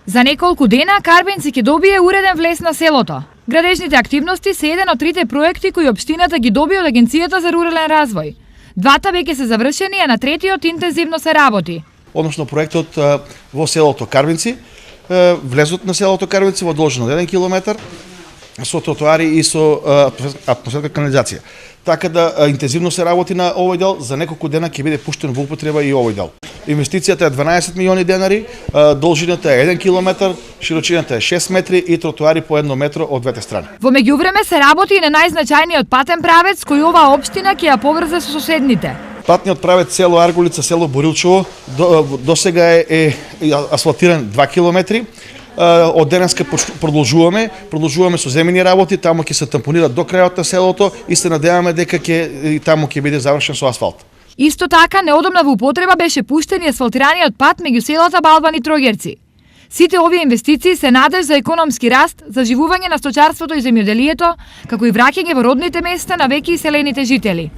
За неколку дена Карбенци ќе добие уреден влез на селото. Градежните активности се еден од трите проекти кои општината ги доби од Агенцијата за рурален развој. Двата веќе се завршени, а на третиот интензивно се работи. Односно проектот во селото Карбенци, влезот на селото Карбенци во должина од 1 километар со тротоари и со атмосферска канализација. Така да интензивно се работи на овој дел, за неколку дена ќе биде пуштен во употреба и овој дел. Инвестицијата е 12 милиони денари, должината е 1 километар, широчината е 6 метри и тротоари по 1 метро од двете страни. Во меѓувреме се работи и на најзначајниот патен правец кој оваа општина ќе ја поврзе со соседните. Патниот правец село Арголица, село Борилчево досега е асфалтиран 2 километри. Од денеска продолжуваме со земени работи, таму ќе се тампонира до крајот на селото и се надеваме дека таму ќе биде завршен со асфалт. Исто така, неодамна во употреба беше пуштен и асфалтираниот пат меѓу селата Балван и Трогерци. Сите овие инвестиции се надеж за економски раст, заживување на сточарството и земјоделието, како и враќање во родните места на веќе иселените жители.